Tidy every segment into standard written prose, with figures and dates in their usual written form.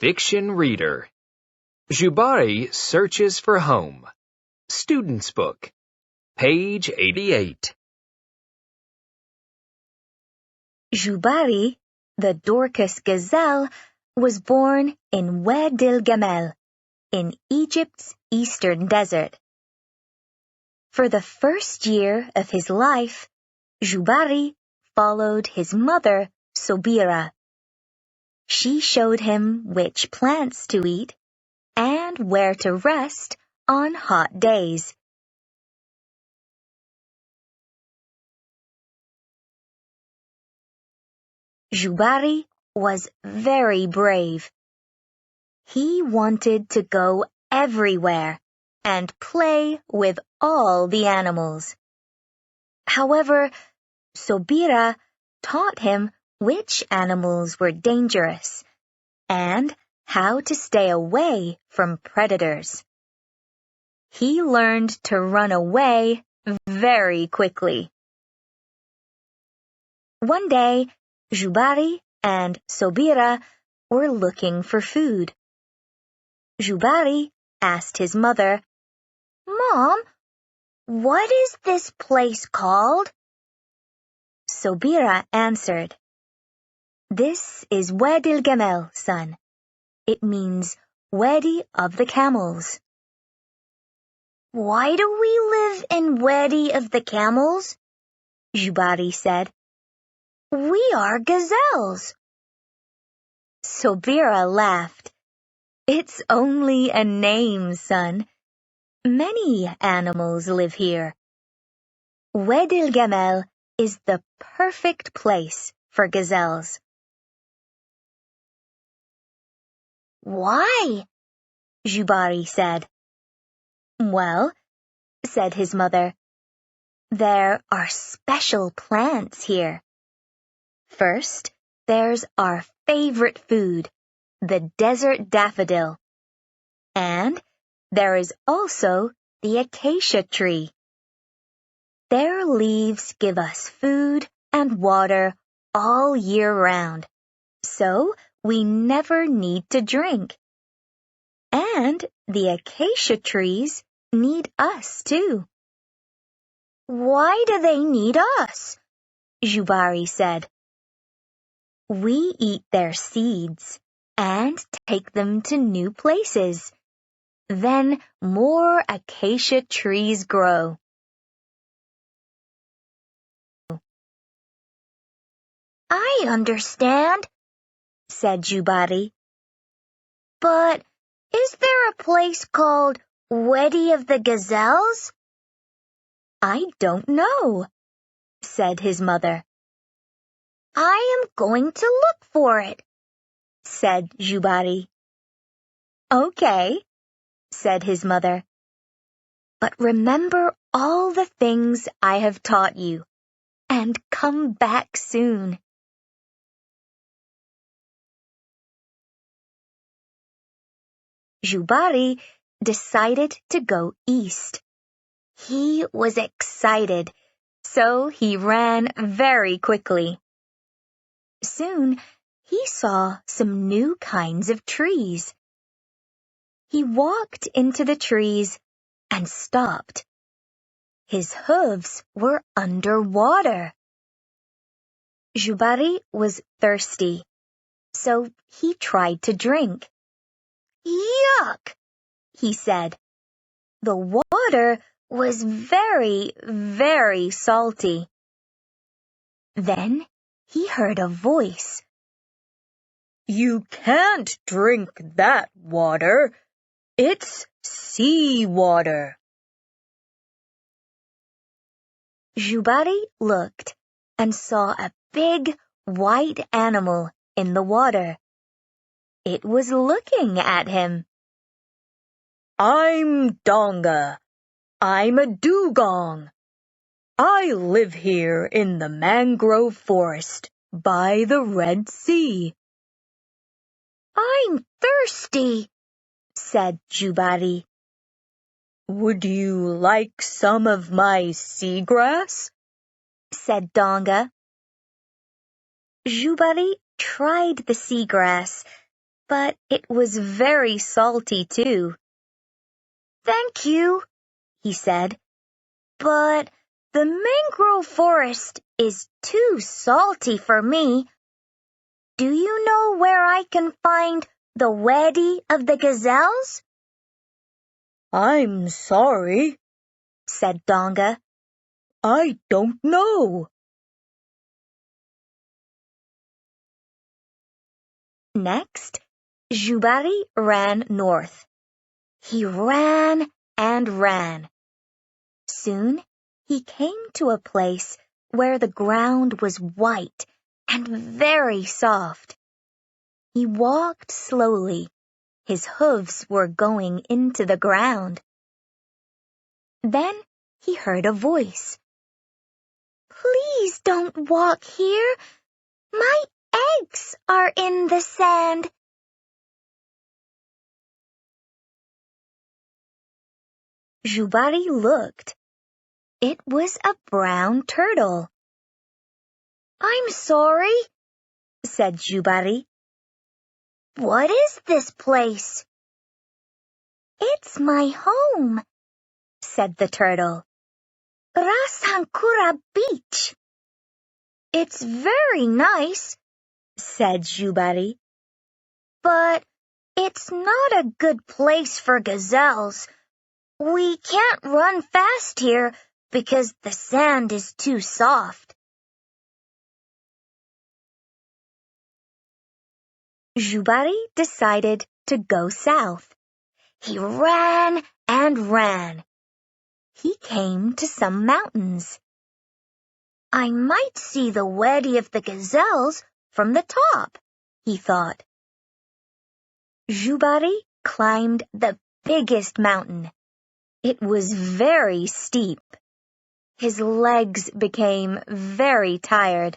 Fiction Reader. Jubari searches for home. Student's Book. Page 88. Jubari, the Dorcas gazelle, was born in Wadi el-Gamal, in Egypt's eastern desert. For the first year of his life, Jubari followed his mother, Sobira. She showed him which plants to eat and where to rest on hot days. Jubari was very brave. He wanted to go everywhere and play with all the animals. However, Sobira taught him which animals were dangerous and how to stay away from predators. He learned to run away very quickly. One day, Jubari and Sobira were looking for food. Jubari asked his mother, "Mom, what is this place called?" Sobira answered, "This is Wadi el-Gamal, son. It means Wadi of the Camels." "Why do we live in Wadi of the Camels?" Jubari said. "We are gazelles." Sobira laughed. "It's only a name, son. Many animals live here. Wadi el-Gamal is the perfect place for gazelles." "Why?" Jubari said. "Well," said his mother, "there are special plants here. First, there's our favorite food, the desert daffodil. And there is also the acacia tree. Their leaves give us food and water all year round, so we never need to drink. And the acacia trees need us too." "Why do they need us?" Jubari said. "We eat their seeds and take them to new places. Then more acacia trees grow." "I understand," said Jubari. "But is there a place called Wadi of the Gazelles?" "I don't know," said his mother. "I am going to look for it," said Jubari. "Okay," said his mother. "But remember all the things I have taught you, and come back soon." Jubari decided to go east. He was excited, so he ran very quickly. Soon, he saw some new kinds of trees. He walked into the trees and stopped. His hooves were under water. Jubari was thirsty, so he tried to drink. "Yuck," he said. The water was very, very salty. Then he heard a voice. "You can't drink that water. It's sea water." Jubari looked and saw a big white animal in the water. It was looking at him. "I'm Donga. I'm a dugong. I live here in the mangrove forest by the Red Sea." "I'm thirsty," said Jubari. "Would you like some of my seagrass?" said Donga. Jubari tried the seagrass, but it was very salty too. "Thank you," he said, "but the mangrove forest is too salty for me. Do you know where I can find the Wadi of the Gazelles?" "I'm sorry," said Donga. "I don't know." Next, Jubari ran north. He ran and ran. Soon he came to a place where the ground was white and very soft. He walked slowly. His hooves were going into the ground. Then he heard a voice. "Please don't walk here. My eggs are in the sand." Jubari looked. It was a brown turtle. "I'm sorry," said Jubari. "What is this place?" "It's my home," said the turtle. "Rasankura Beach." "It's very nice," said Jubari. "But it's not a good place for gazelles. We can't run fast here because the sand is too soft." Jubari decided to go south. He ran and ran. He came to some mountains. "I might see the Wadi of the Gazelles from the top," he thought. Jubari climbed the biggest mountain. It was very steep. His legs became very tired.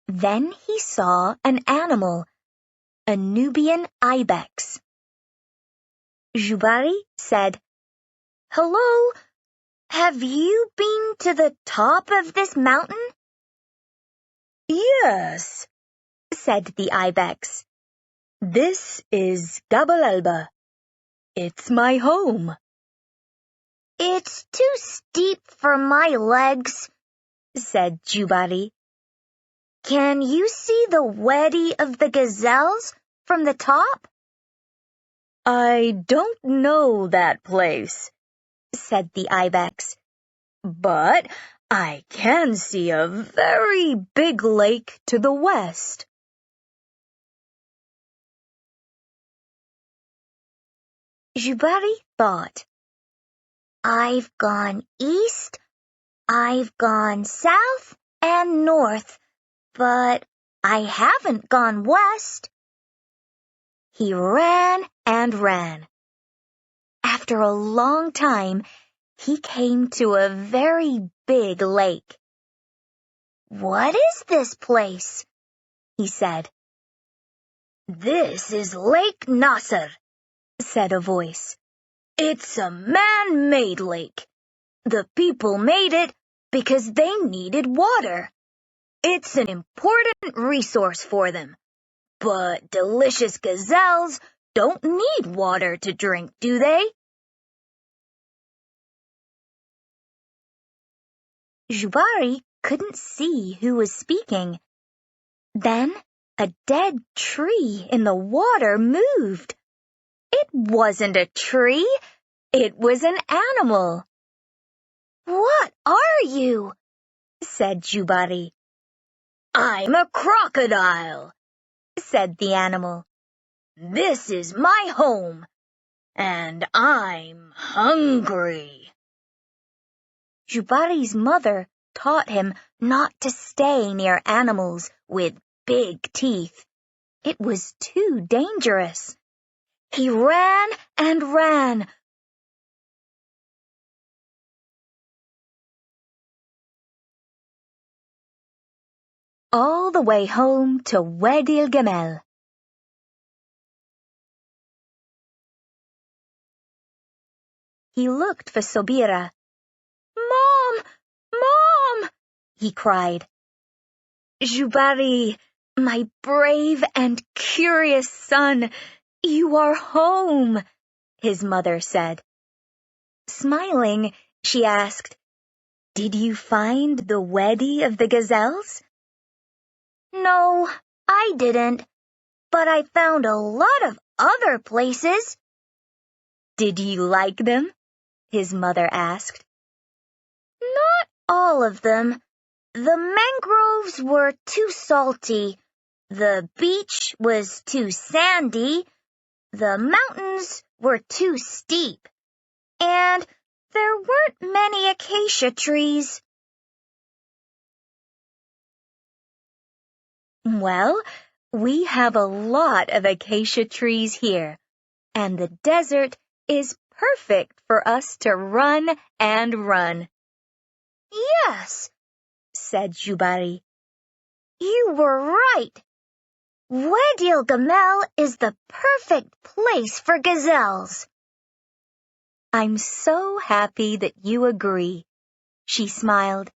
Then he saw an animal, a Nubian ibex. Jubari said, "Hello, have you been to the top of this mountain?" "Yes," said the ibex. "This is Gabal Alba. It's my home." "It's too steep for my legs," said Jubari. "Can you see the Wadi of the Gazelles from the top?" "I don't know that place," said the ibex. "but I can see a very big lake to the west." Jubari thought, "I've gone east, I've gone south and north, but I haven't gone west." He ran and ran. After a long time, he came to a very big lake. "What is this place?" he said. "This is Lake Nasser," said a voice. "It's a man-made lake. The people made it because they needed water. It's an important resource for them. But delicious gazelles don't need water to drink, do they?" Jubari couldn't see who was speaking. Then a dead tree in the water moved. It wasn't a tree, it was an animal. "What are you?" said Jubari. "I'm a crocodile," said the animal. "This is my home, and I'm hungry." Jubari's mother taught him not to stay near animals with big teeth. It was too dangerous. He ran and ran. All the way home to Wadi al-Gamal. He looked for Sobira. "Mom! Mom!" he cried. "Jubari, My brave and curious son, you are home, his mother said. Smiling, she asked, "Did you find the weddy of the gazelles?" No, I didn't, but I found a lot of other places. Did you like them? His mother asked. Not all of them. The mangroves were too salty. The beach was too sandy. The mountains were too steep. And there weren't many acacia trees. Well, we have a lot of acacia trees here, and the desert is perfect for us to run and run. Yes, said Jubari. You were right. Wadi al-Gamal is the perfect place for gazelles. I'm so happy that you agree, she smiled.